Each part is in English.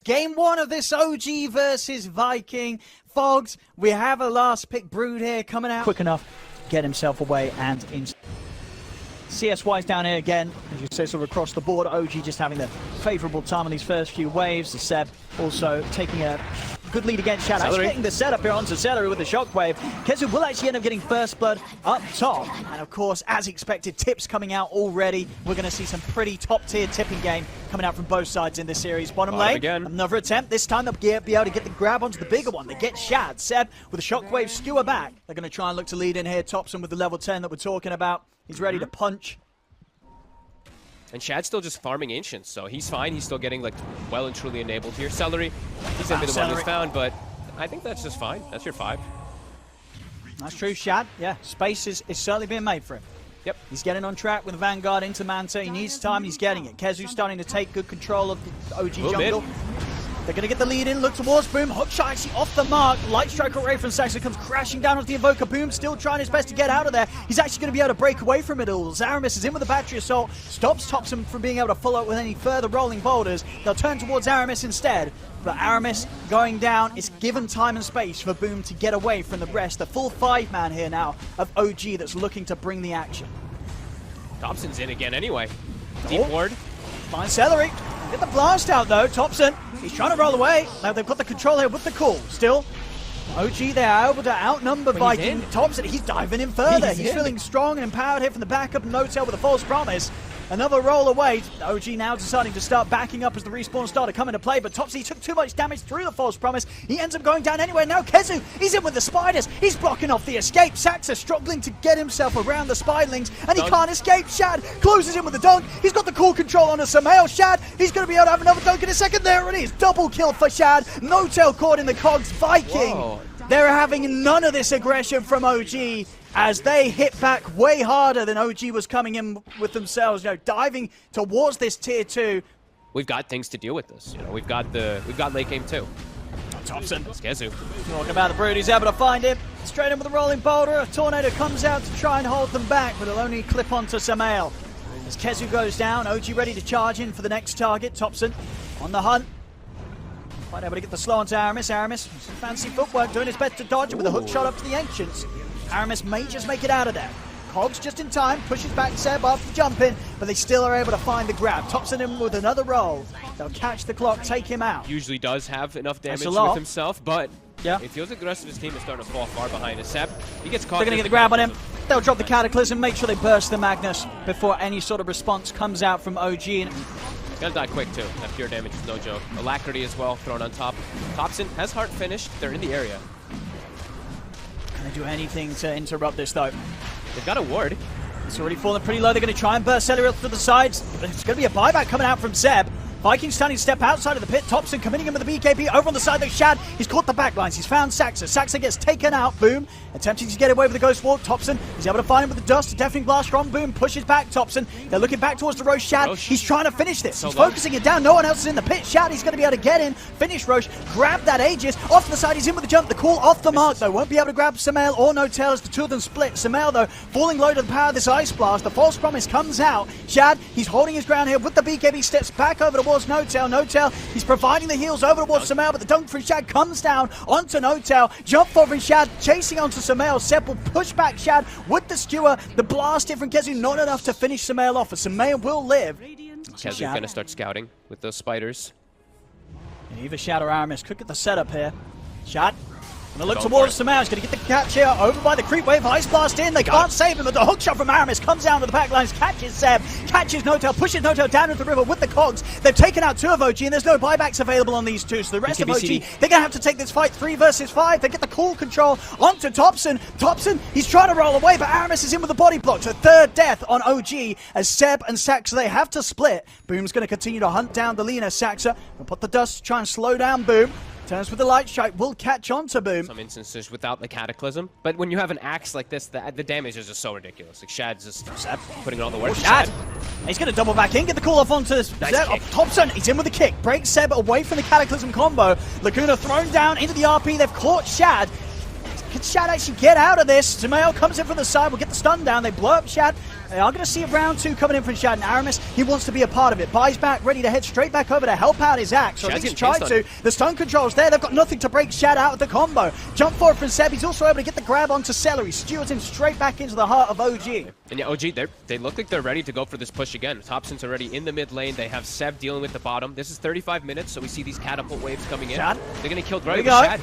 Game 1 of this OG versus Viking. Fogs, we have a last pick Brood here coming out quick enough to get himself away and in. CS-wise down here again, as you say, sort of across the board. OG just having the favourable time on these first few waves. The Seb also taking a good lead against Shadow. Actually getting the setup here onto Celery with the shockwave. Kezu will actually end up getting first blood up top. And of course, as expected, tips coming out already. We're going to see some pretty top-tier tipping game coming out from both sides in this series. Bottom lane, again. Another attempt. This time they'll be able to get the grab onto the bigger one. They get Shad. Seb with a shockwave skewer back. They're going to try and look to lead in here. Thompson with the level 10 that we're talking about. He's ready to punch. And Shad's still just farming Ancients, so he's fine. He's still getting like well and truly enabled here. Celery, he's gonna be the one who's found, but I think that's just fine. That's your 5. That's true, Shad. Yeah, space is certainly being made for him. Yep, he's getting on track with the Vanguard into Manta. He needs time, he's getting it. Kezu's starting to take good control of the OG jungle. They're going to get the lead in, look towards Boom. Hookshot actually off the mark. Light Strike away from Saxon comes crashing down onto the Invoker. Boom still trying his best to get out of there. He's actually going to be able to break away from it all. Aramis is in with the Battery Assault. Stops Thompson from being able to follow up with any further rolling boulders. They'll turn towards Aramis instead. But Aramis going down, it's given time and space for Boom to get away from the rest. The full 5-man here now of OG that's looking to bring the action. Thompson's in again anyway. Deep ward. Finds Celery. Get the blast out though, Thompson. He's trying to roll away. Now they've got the control here with the call. Still, OG, they're able to outnumber Viking. Thompson, he's diving in further. He's feeling strong and empowered here from the backup. No-tail with a false promise. Another roll away. OG now deciding to start backing up as the respawn started to come into play, but Thompson, he took too much damage through the false promise. He ends up going down anyway. Now Kezu, he's in with the spiders. He's blocking off the escape. Saxa struggling to get himself around the spiderlings, and he can't escape. Shad closes in with the dunk. He's got the cool control on a Samael. Shad, he's going to be able to have another dunk in a second. There it is. Double kill for Shad. No-tail caught in the cogs. Viking. Whoa. They're having none of this aggression from OG as they hit back way harder than OG was coming in with themselves, diving towards this tier 2. We've got things to deal with this. We've got late game too. Thompson. Kezu. Talking about the Brood, he's able to find him. Straight in with a rolling boulder. A tornado comes out to try and hold them back, but it'll only clip onto Samael. As Kezu goes down, OG ready to charge in for the next target. Thompson on the hunt. Quite able to get the slow onto Aramis. Aramis, some fancy footwork, doing his best to dodge it with a hook shot up to the Ancients. Aramis may just make it out of there. Cogs just in time, pushes back Seb after the jump in, but they still are able to find the grab. Thompson in with another roll. They'll catch the clock, take him out. Usually does have enough damage with himself, but it feels like the rest of his team is starting to fall far behind. As Seb, he gets caught. They're going to get the grab on him. They'll drop the Cataclysm, make sure they burst the Magnus before any sort of response comes out from OG. He's gonna die quick too. That pure damage is no joke. Alacrity as well, thrown on top. Thompson has heart finished. They're in the area. Can they do anything to interrupt this though? They've got a ward. It's already fallen pretty low. They're going to try and burst Celery to the sides. It's going to be a buyback coming out from Seb. Vikings standing step outside of the pit. Thompson committing him with the BKB over on the side of Shad. He's caught the backlines. He's found Saxa. Saxa gets taken out. Boom. Attempting to get away with the Ghost Walk. Thompson is able to find him with the dust. A deafening blast from Boom. Pushes back Thompson. They're looking back towards the Roche. Shad. He's trying to finish this. He's focusing it down. No one else is in the pit. Shad, he's going to be able to get in. Finish Roche. Grab that Aegis. Off to the side. He's in with the jump. The call off the mark though. Won't be able to grab Samael or No-tail as the two of them split. Samael though falling low to the power of this Ice Blast. The false promise comes out. Shad, he's holding his ground here with the BKB. Steps back over towards No-tail. No-tail, he's providing the heals over towards Samael, but the dunk from Shad comes down onto No-tail. Jump forward from Shad, chasing onto Samael. Seb will push back Shad with the skewer. The blast here from Kezu, not enough to finish Samael off, but Samael will live. Kezu's going to start scouting with those spiders. And either Shad or Aramis could get the setup here. Shad gonna look towards Samael. He's gonna get the catch here over by the creep wave. Ice blast in. They can't save him, but the hook shot from Aramis comes down to the back lines, catches Seb, catches No-tail, pushes No-tail down into the river with the cogs. They've taken out 2 of OG, and there's no buybacks available on these 2. So the rest of OG, they're gonna have to take this fight 3 versus 5. They get the cool control onto Thompson. Thompson, he's trying to roll away, but Aramis is in with the body block. So 3rd death on OG as Seb and Saxa, they have to split. Boom's gonna continue to hunt down the Lena. Saxa will put the dust to try and slow down Boom. Turns with the light strike, will catch on to Boom. Some instances without the Cataclysm, but when you have an axe like this, the damage is just so ridiculous. Like Shad's just putting all the work. Shad! He's going to double back in, get the call off onto Thompson. He's in with the kick, breaks Seb away from the Cataclysm combo. Laguna thrown down into the RP, they've caught Shad. Can Shad actually get out of this? Samael comes in from the side, will get the stun down. They blow up Shad. They are going to see a round 2 coming in from Shad, and Aramis, he wants to be a part of it. Buys back, ready to head straight back over to help out his axe. So he's tried to. The stun control's there. They've got nothing to break Shad out of the combo. Jump forward from Seb. He's also able to get the grab onto Celery. Stewards him straight back into the heart of OG. And yeah, OG, they look like they're ready to go for this push again. Thompson's already in the mid lane. They have Seb dealing with the bottom. This is 35 minutes, so we see these catapult waves coming in. Shad. They're going to kill right with Shad.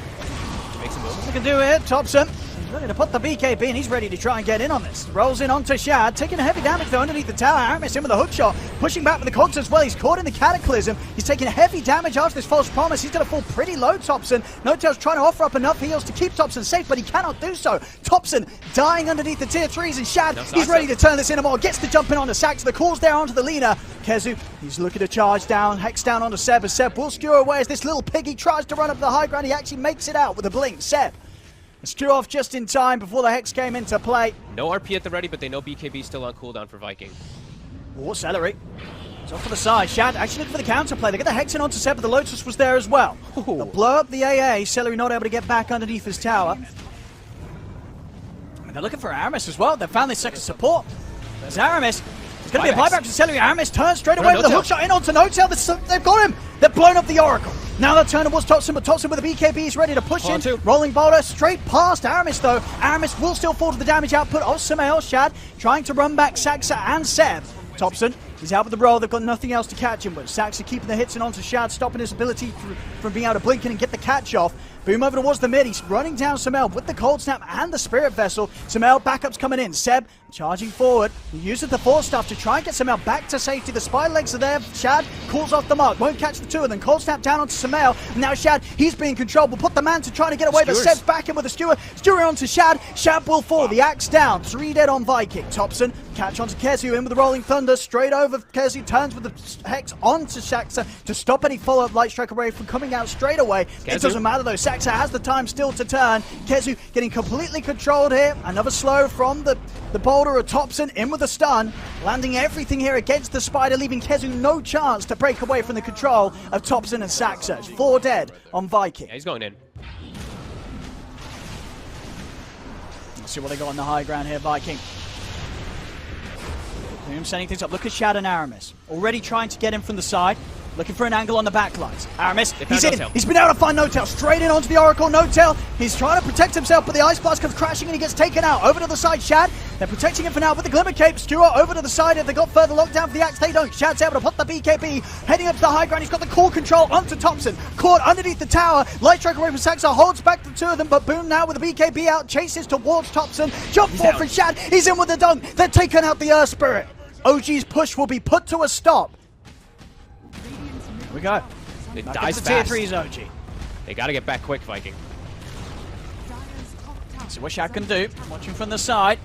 Makes a move. What they can do here, Thompson. He's ready to put the BKB, and he's ready to try and get in on this. Rolls in onto Shad, taking a heavy damage though underneath the tower. Aramis in with a hook shot, pushing back with the cogs as well. He's caught in the Cataclysm. He's taking heavy damage after this false promise. He's going to fall pretty low, Thompson. No-Tail's trying to offer up enough heals to keep Thompson safe, but he cannot do so. Thompson dying underneath the tier 3s, and Shad, he's ready to turn this into more. Gets the jump in onto Sax. The call's there onto the leader. Kezu, he's looking to charge down, hex down onto Seb, as Seb will skewer away as this little piggy tries to run up the high ground. He actually makes it out with a blink. Seb, skew off just in time before the hex came into play. No RP at the ready, but they know BKB still on cooldown for Viking. Oh, Celery. He's off to the side. Shad actually looking for the counterplay. They get the hex in onto Seb, but the Lotus was there as well. They'll blow up the AA. Celery not able to get back underneath his tower. And they're looking for Aramis as well. They've found this second support. There's Aramis. It's going to be a buyback from Celery. Aramis turns straight away with a hook shot in onto No-Tail. They've got him. They've blown up the Oracle. Now they'll turn towards Thompson, but Thompson with a BKB is ready to push in. Rolling boulder straight past Aramis though. Aramis will still fall to the damage output of Samael. Shad trying to run back Saxa and Seb. Thompson, he's out with the roll. They've got nothing else to catch him with. Saxa keeping the hits in onto Shad, stopping his ability from being able to blink in and get the catch off. Boom over towards the mid. He's running down Samael with the Cold Snap and the Spirit Vessel. Samael backups coming in. Seb charging forward. He uses the force stuff to try and get Samael back to safety. The spider legs are there. Shad calls off the mark. Won't catch the two of them. Cold Snap down onto Samael. And now Shad, he's being controlled. Will put the man to try to get away, but Seb's back in with a skewer. Skewer onto Shad. Shad will fall. The axe down. 3 dead on Viking. Thompson catch onto Kezu in with the Rolling Thunder. Straight over. Kezu turns with the Hex onto Saxa to stop any follow-up Light Strike array from coming out straight away. Kezu. It doesn't matter though. Saxa has the time still to turn. Kezu getting completely controlled here. Another slow from the boulder of Thompson in with a stun. Landing everything here against the spider, leaving Kezu no chance to break away from the control of Thompson and Saxa. It's 4 dead on Viking. Yeah, he's going in. Let's see what they got on the high ground here, Viking. Boom, setting things up. Look at Shad and Aramis. Already trying to get him from the side. Looking for an angle on the backlines. Aramis, he's in. He's been able to find No-Tail. Straight in onto the Oracle. No-Tail, he's trying to protect himself, but the Ice Blast comes crashing and he gets taken out. Over to the side, Shad. They're protecting him for now with the Glimmer Cape. Skewer over to the side. If they got further lockdown for the axe, they don't. Shad's able to put the BKB. Heading up to the high ground. He's got the core control onto Thompson. Caught underneath the tower. Light Strike away from Saxa. Holds back the two of them, but Boom now with the BKB out. Chases towards Thompson. Jump forward for Shad. He's in with the dunk. They're taking out the Earth Spirit. OG's push will be put to a stop. Here we go. It back dies into fast. tier 3's OG. They got to get back quick, Viking. See what Shad can do. Watching from the side.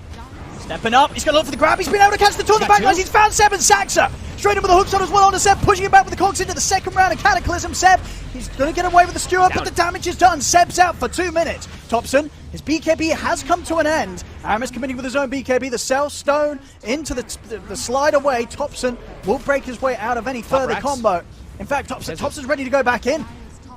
Stepping up. He's going to look for the grab. He's been able to catch the two on the backlines. He's found Seb and Saxa. Straight in with the hook shot as well onto Seb. Pushing him back with the cogs into the second round of Cataclysm. Seb, he's going to get away with the skewer, but the damage is done. Seb's out for 2 minutes. Thompson, his BKB has come to an end. Aramis committing with his own BKB. The Cell Stone into the slide away. Thompson will break his way out of any further combo. In fact, Thompson's ready to go back in.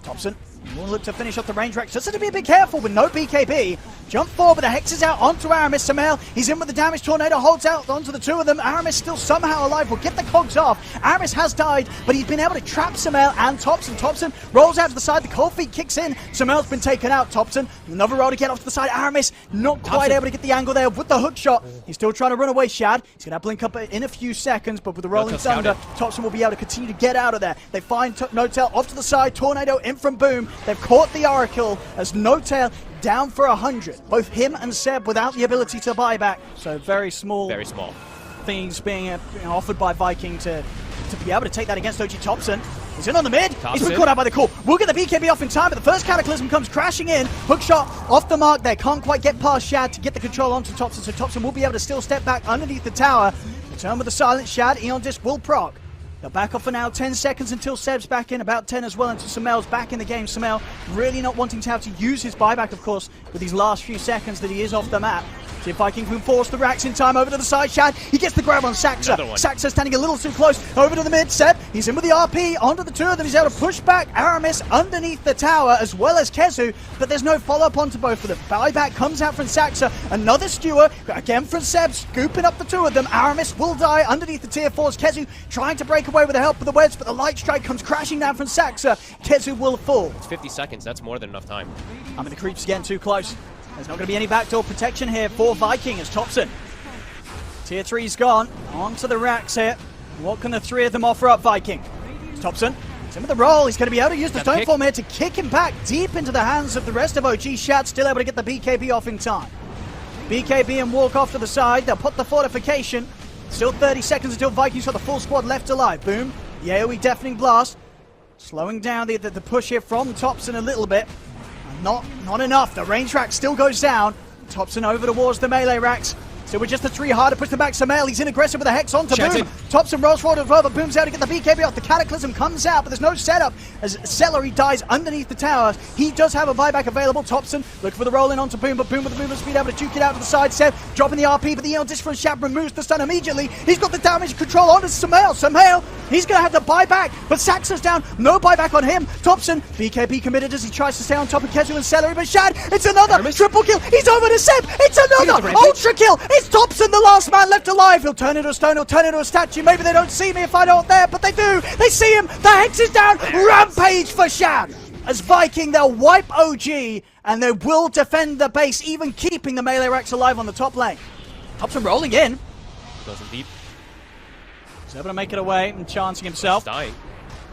Thompson will look to finish off the range rack. Just to be a bit careful with no BKB. Jump forward, but the Hex is out onto Aramis. Samael, he's in with the damage. Tornado holds out onto the two of them. Aramis still somehow alive. Will get the cogs off. Aramis has died, but he's been able to trap Samael and Thompson. Thompson rolls out to the side. The cold feet kicks in. Samael's been taken out. Thompson, another roll to get off to the side. Aramis not quite able to get the angle there with the hook shot. He's still trying to run away, Shad. He's going to blink up in a few seconds, but with the Rolling Thunder, Thompson will be able to continue to get out of there. They find No-Tail off to the side. Tornado in from Boom. They've caught the Oracle as No-Tail down for 100. Both him and Seb without the ability to buy back. So very small things being offered by Viking to be able to take that against OG. Thompson. He's in on the mid. He's been caught out by the call. We'll get the BKB off in time, but the first Cataclysm comes crashing in. Hook shot off the mark there. Can't quite get past Shad to get the control onto Thompson, so Thompson will be able to still step back underneath the tower. Return with the silent Shad. Eon Disc will proc. They'll back off for now. 10 seconds until Seb's back in. About 10 as well until Samael's back in the game. Samael really not wanting to have to use his buyback, of course, with these last few seconds that he is off the map. See if Viking can force the racks in time over to the side. Shad, he gets the grab on Saxa. Saxa standing a little too close over to the mid. Seb, he's in with the RP onto the two of them. He's able to push back Aramis underneath the tower as well as Kezu, but there's no follow-up onto both of them. Buyback comes out from Saxa. Another skewer, again from Seb, scooping up the two of them. Aramis will die underneath the tier 4s. Kezu trying to break away with the help of the wedge, but the light strike comes crashing down from Saxa. Kezu will fall. It's 50 seconds. That's more than enough time. I mean, the creep's getting too close. There's not going to be any backdoor protection here for Viking as Thompson. Tier 3's gone. Onto the racks here. What can the three of them offer up, Viking? Thompson, he's in with the roll. He's going to be able to use the stone form here to kick him back deep into the hands of the rest of OG. Shad still able to get the BKB off in time. BKB and walk off to the side. They'll put the fortification. Still 30 seconds until Vikings got the full squad left alive. Boom. The AoE deafening blast. Slowing down the push here from Thompson a little bit. Not enough. The range rack still goes down. Thompson over towards the melee racks. So with just the three hard to push them back. Samael, he's in aggressive with a Hex onto Boom. Thompson rolls forward as well, but Boom's out to get the BKB off. The Cataclysm comes out, but there's no setup as Celery dies underneath the tower. He does have a buyback available. Thompson looking for the roll in onto Boom, but Boom with the movement speed able to juke it out to the side. Seb dropping the RP, but the Eon Disc from Shab removes the stun immediately. He's got the damage control onto Samael. Samael, he's going to have the buyback, but Saxa's down. No buyback on him. Thompson, BKB committed as he tries to stay on top of Kezu and Celery, but Shad, it's another triple kill. He's over to Seb. It's another ultra kill. It's Thompson, the last man left alive. He'll turn into a stone, he'll turn into a statue. Maybe they don't see me if I don't there, but they do. They see him. The Hex is down. Rampage for Shad. As Viking, they'll wipe OG and they will defend the base, even keeping the melee racks alive on the top lane. Thompson rolling in. Goes in deep. He's able to make it away and chancing himself. He's dying.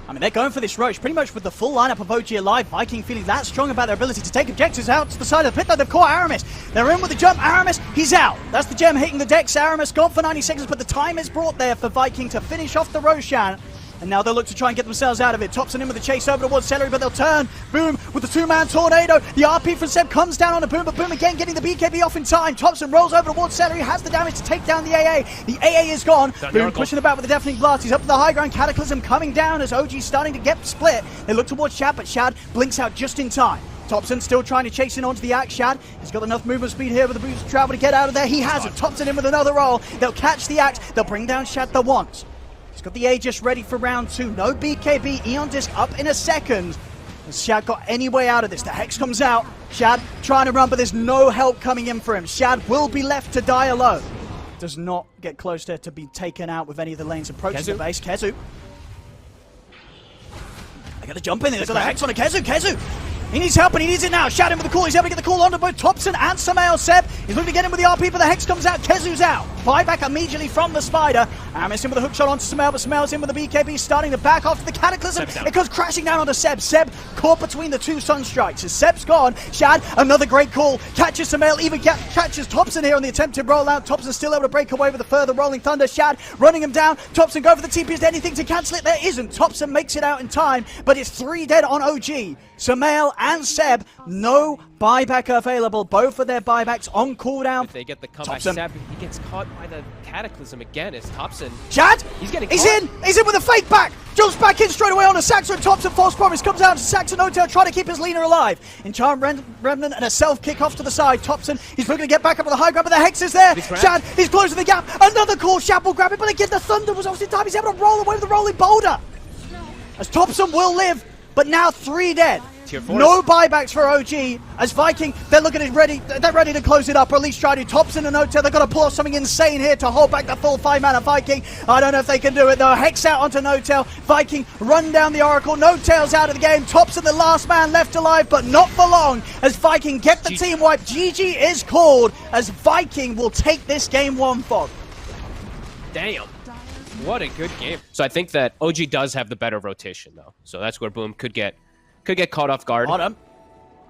I mean, they're going for this Roche pretty much with the full lineup of OG alive. Viking feeling that strong about their ability to take objectives out to the side of the pit, though. They've caught Aramis. They're in with the jump. Aramis, he's out. That's the gem hitting the decks. Aramis gone for 90 seconds, but the time is brought there for Viking to finish off the Roshan. And now they'll look to try and get themselves out of it. Thompson in with the chase over towards Celery, but they'll turn. Boom with the two-man tornado. The RP from Seb comes down on the Boom, but Boom again getting the BKB off in time. Thompson rolls over towards Celery, has the damage to take down the AA. The AA is gone. Boom pushing about with the deafening blast. He's up to the high ground. Cataclysm coming down as OG's starting to get split. They look towards Shad, but Shad blinks out just in time. Thompson still trying to chase in onto the Axe. Shad, he's got enough movement speed here with the boost of travel to get out of there. He has it. Thompson in with another roll. They'll catch the Axe. They'll bring down Shad the once. He's got the Aegis ready for round 2. No BKB. Eon Disc up in a second. Has Shad got any way out of this? The Hex comes out. Shad trying to run, but there's no help coming in for him. Shad will be left to die alone. Does not get close there to be taken out with any of the lanes approaching the base. Kezu. I got to jump in there. There's got the Hex on a Kezu. Kezu. He needs help and he needs it now. Shad in with the call. He's able to get the call onto both Thompson and Samael. Seb, he's looking to get him with the RP, but the Hex comes out. Kezu's out. Buyback immediately from the Spider. Aramis in with a hook shot onto Samael, but Samael's in with the BKB, starting to back off the Cataclysm. It goes crashing down onto Seb. Seb caught between the two Sunstrikes. As Seb's gone, Shad, another great call. Catches Samael, even catches Thompson here on the attempted rollout. Thompson still able to break away with a further rolling thunder. Shad running him down. Thompson go for the TP. Is there anything to cancel it? There isn't. Thompson makes it out in time, but it's 3 dead on OG. Samael and Seb, no buyback available. Both of their buybacks on cooldown. If they get the comeback, Seb, he gets caught by the Cataclysm again. It's Thompson. Shad, he's getting He's in with a fake back. Jumps back in straight away on a Saxon and Thompson. False promise comes out to Saxon Hotel, trying to keep his leaner alive. Encharmed Remnant and a self kick off to the side. Thompson, he's looking to get back up with a high grab, but the Hex is there. Shad, he's closing the gap. Another call. Shad will grab it, but again the Thunder was obviously time. He's able to roll away with the rolling boulder. As Thompson will live, but now 3 dead. No buybacks for OG. As Viking, they're looking at ready. They're ready to close it up, or at least try to. Thompson and Hotel, they've got to pull off something insane here to hold back the full 5-mana Viking. I don't know if they can do it though. Hex out onto Notel. Viking run down the Oracle. Notel's out of the game. Thompson, the last man left alive, but not for long. As Viking get the team wipe. GG is called. As Viking will take this game 1 fog. Damn. What a good game. So I think that OG does have the better rotation though. So that's where Boom could get caught off guard. Got him.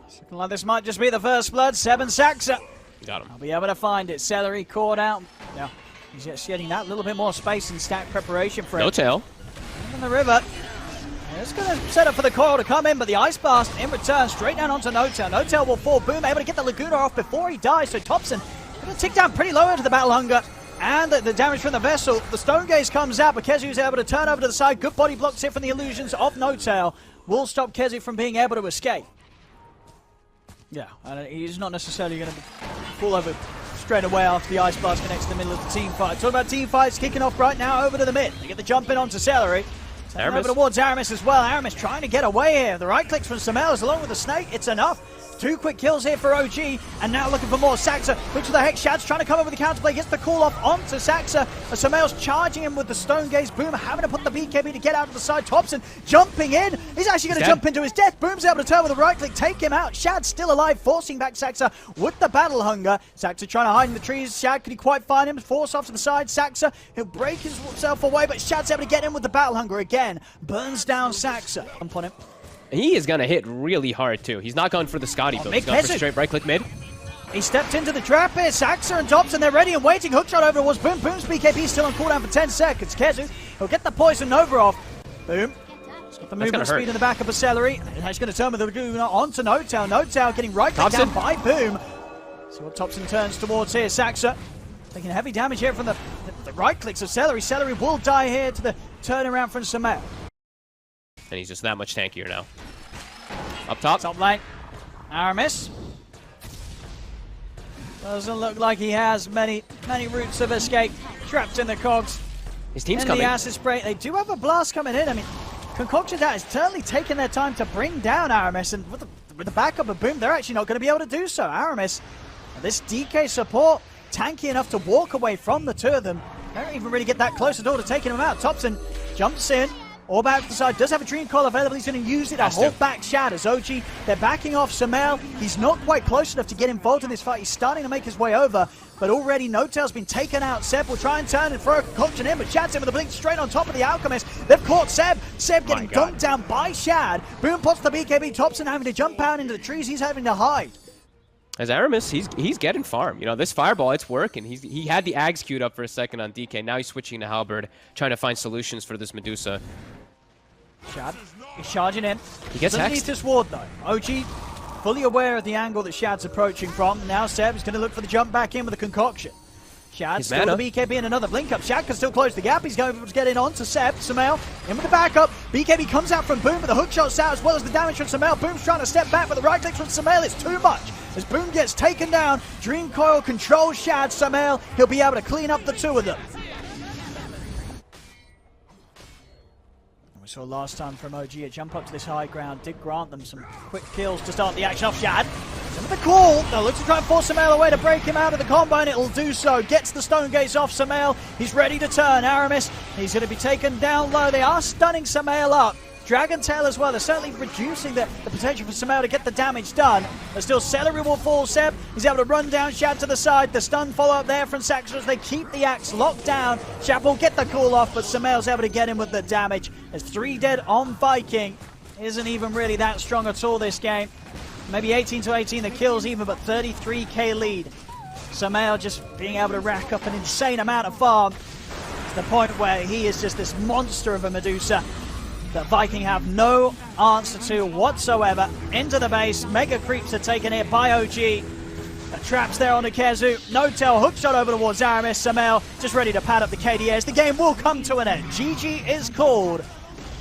It's looking like this might just be the first blood. 7 Saxa. Got him. I'll be able to find it. Celery caught out. Yeah, he's just getting that little bit more space and stack preparation for him. No tail. In the river. It's going to set up for the coil to come in, but the Ice Blast in return straight down onto Notel. Notel will fall. Boom able to get the Laguna off before he dies. So Thompson going to tick down pretty low into the Battle Hunger. And the damage from the vessel. The Stone Gaze comes out, but Kezu's able to turn over to the side. Good body blocks it from the illusions of Notel. Will stop Kezu from being able to escape. Yeah, and he's not necessarily going to fall over straight away after the Ice Blast connects to the middle of the team fight. Talking about team fights kicking off right now over to the mid. They get the jump in onto Celery. Over towards Aramis as well. Aramis trying to get away here. The right clicks from Samel's along with the snake. It's enough. 2 quick kills here for OG, and now looking for more. Saxa, looks for the Hex. Shad's trying to come over the counterplay, gets the call off onto Saxa. Samel's charging him with the Stone Gaze. Boom having to put the BKB to get out of the side. Thompson jumping in. He's actually going to jump into his death. Boom's able to turn with a right click, take him out. Shad's still alive, forcing back Saxa with the Battle Hunger. Saxa trying to hide in the trees. Shad, can he quite find him? Force off to the side. Saxa, he'll break himself away, but Shad's able to get in with the Battle Hunger again. Burns down Saxa. Jump on him. He is going to hit really hard, too. He's not going for the Scotty build. He's going for straight right-click mid. He stepped into the trap here. Saxa and Thompson, they're ready and waiting. Hookshot over towards Boom. Boom's BKB still on cooldown for 10 seconds. Kezu, he'll get the Poison Nova off. Boom. He's got the movement speed in the back of a Celery. And he's going to turn with the Laguna onto NoobTel. NoobTel getting right-click down by Boom. See what Thompson turns towards here. Saxa taking heavy damage here from the right-clicks of Celery. Celery will die here to the turnaround from Samel. And he's just that much tankier now. Up top. Top lane. Aramis. Doesn't look like he has many routes of escape. Trapped in the cogs. His team's in coming. The acid spray. They do have a blast coming in. I mean, Concoction that is certainly taking their time to bring down Aramis. And with the backup of Boom, they're actually not going to be able to do so. Aramis, this DK support, tanky enough to walk away from the two of them. They don't even really get that close at all to taking him out. Thompson jumps in. All back to the side, does have a Dream Coil available. He's going to use it to hold back Shad as OG. They're backing off Samel. He's not quite close enough to get involved in this fight. He's starting to make his way over, but already NoobTel's been taken out. Seb will try and turn and throw a Concoction in, but Shad's in with a blink straight on top of the Alchemist. They've caught Seb. Seb getting dunked down by Shad. Boom pots the BKB. Thompson having to jump out into the trees. He's having to hide. As Aramis, he's getting farm. You know, this Fireball, it's working. He had the Ags queued up for a second on DK. Now he's switching to Halberd, trying to find solutions for this Medusa. Shad, he's charging in. He gets Doesn't need this ward though. OG fully aware of the angle that Shad's approaching from. Now Seb is going to look for the jump back in with a Concoction. Shad still the BKB and another blink up. Shad can still close the gap. He's going to get in onto Seb. Samel in with the backup. BKB comes out from Boom, but the hook shot's out as well as the damage from Samel. Boom's trying to step back, but the right click from Samel is too much. As Boom gets taken down, Dream Coil controls Shad. Samel, he'll be able to clean up the two of them. We saw last time from OG a jump up to this high ground, did grant them some quick kills to start the action off. Shad, with the call, they'll look to try and force Samel away to break him out of the combo, and it'll do so. Gets the Stone Gaze off Samel, he's ready to turn. Aramis, he's going to be taken down low. They are stunning Samel up. Dragon Tail as well, they're certainly reducing the potential for Samel to get the damage done. But still, Celery will fall. Seb, he's able to run down Shad to the side. The stun follow-up there from Saxa as they keep the axe locked down. Shad will get the call off, but Samel's able to get him with the damage. There's 3 dead on Viking. Isn't even really that strong at all this game. Maybe 18 to 18 the kills even, but 33k lead. Samel just being able to rack up an insane amount of farm to the point where he is just this monster of a Medusa that Viking have no answer to whatsoever. Into the base, mega creeps are taken here by OG. The traps there on the Kezu. NoobTel, hookshot over towards Aramis. Samel just ready to pad up the KDS. The game will come to an end. GG is called.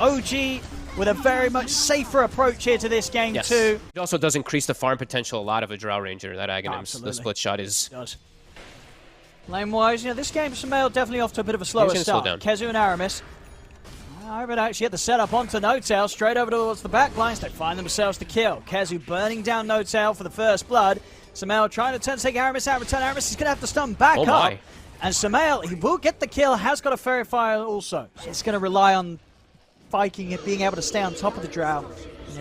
OG with a very much safer approach here to this game too. It also does increase the farm potential a lot of a Drow Ranger, that Aghanim. The split shot is... It does. Lane-wise, this game, Samel definitely off to a bit of a slower start. Kezu and Aramis. But actually at the setup onto NoobTel, straight over towards the back lines. They find themselves the kill. Kezu burning down NoobTel for the first blood. Samel trying to take Aramis out, return Aramis. He's going to have to stun back up. And Samel, he will get the kill, has got a Fairy Fire also. It's going to rely on Viking being able to stay on top of the Drow.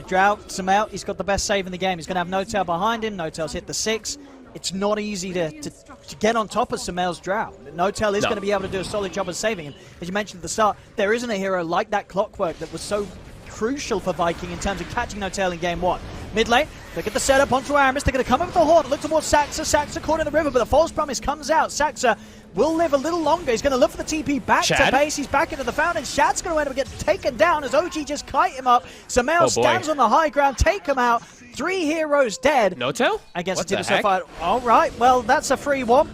Drow, Samel, he's got the best save in the game. He's going to have NoobTel behind him. NoobTel's hit the 6. It's not easy to get on top of Samel's Drow. NoobTel is going to be able to do a solid job of saving him. As you mentioned at the start, there isn't a hero like that Clockwork that was so crucial for Viking in terms of catching NoobTel in game 1. Mid lane, look at the setup onto Aramis. They're going to come up with the Horde, look towards Saxa. Saxa caught in the river, but the False Promise comes out. Saxa will live a little longer. He's going to look for the TP back to base. He's back into the fountain. Shad's going to end up getting taken down as OG just kite him up. Samel stands on the high ground, take him out. 3 heroes dead. NoobTel? Against a team so far. All right, well, that's a free one.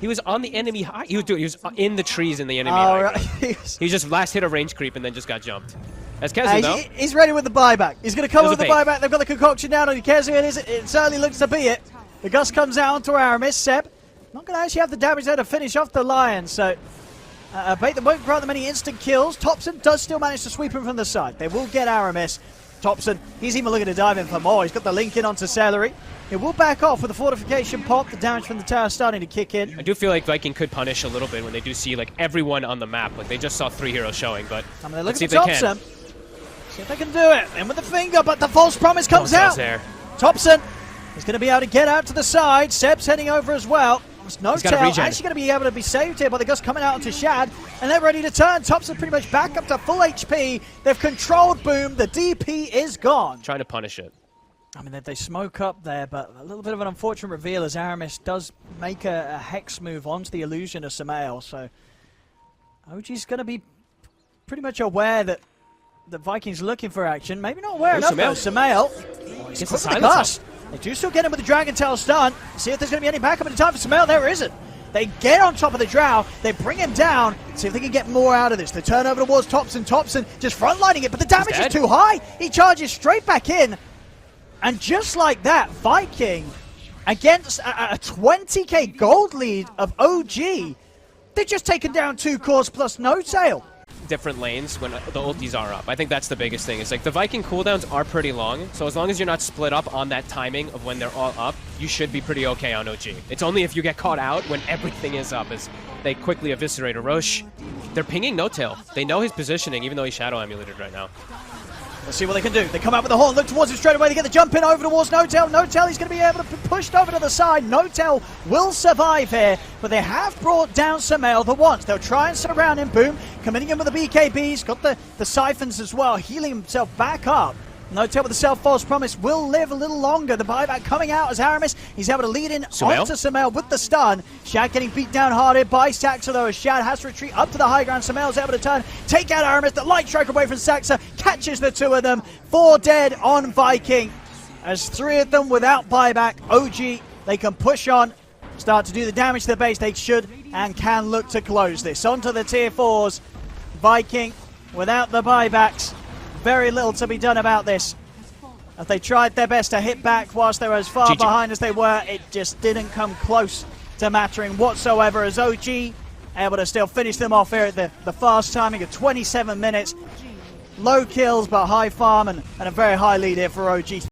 He was on the enemy high. He was in the trees in the enemy high. Right. He just last hit a range creep and then just got jumped. That's Kezu, though. He's ready with the buyback. He's going to come with the buyback. They've got the Concoction down on Kezu. It certainly looks to be it. The Gust comes out onto Aramis. Seb Not going to actually have the damage there to finish off the Lions, so a bait that won't grant them any instant kills. Thompson does still manage to sweep him from the side. They will get Aramis. Thompson, he's even looking to dive in for more. He's got the link in onto Celery. It will back off with the fortification pop. The damage from the tower starting to kick in. I do feel like Viking could punish a little bit when they do see like everyone on the map. Like they just saw 3 heroes showing, but I mean, they're looking let's for see if they can. See if they can do it. In with the finger, but the false promise comes out. There. Thompson is going to be able to get out to the side. Seb's heading over as well. No tail, actually going to be able to be saved here by the Gust coming out onto Shad, and they're ready to turn. Thompson pretty much back up to full HP. They've controlled Boom. The DP is gone. Trying to punish it. I mean, they smoke up there, but a little bit of an unfortunate reveal as Aramis does make a Hex move onto the illusion of Samael. So OG's going to be pretty much aware that the Vikings looking for action. Maybe not aware enough though. Samael. He's gets the silence. They do still get him with the Dragon Tail stun. See if there's going to be any backup in time for Samael. There isn't. They get on top of the Drow. They bring him down. See if they can get more out of this. They turn over towards Thompson. Thompson just frontlining it, but the damage is too high. He charges straight back in. And just like that, Viking, against a 20k gold lead of OG, they've just taken down 2 cores plus no tail. Different lanes when the ultis are up. I think that's the biggest thing. It's like the Viking cooldowns are pretty long, so as long as you're not split up on that timing of when they're all up, you should be pretty okay on OG. It's only if you get caught out when everything is up as they quickly eviscerate a Roche. They're pinging No Tail. They know his positioning, even though he's shadow emulated right now. Let's see what they can do. They come out with the horn, look towards him straight away. They get the jump in over towards No Tail. No Tail, he's going to be able to be pushed over to the side. No Tail will survive here, but they have brought down Samael the once. They'll try and surround him. Boom, committing him with the BKBs. Got the siphons as well, healing himself back up. No Tail with the self-false promise will live a little longer. The buyback coming out as Aramis. He's able to lead in onto Samael with the stun. Shad getting beat down hard here by Saxa though as Shad has to retreat up to the high ground. Samael's able to turn, take out Aramis. The light strike away from Saxa catches the 2 of them. 4 dead on Viking. As 3 of them without buyback. OG, they can push on, start to do the damage to the base. They should and can look to close this. Onto the tier 4s. Viking without the buybacks. Very little to be done about this. As they tried their best to hit back whilst they were as far behind as they were, it just didn't come close to mattering whatsoever as OG able to still finish them off here at the fast timing of 27 minutes. Low kills but high farm and a very high lead here for OG.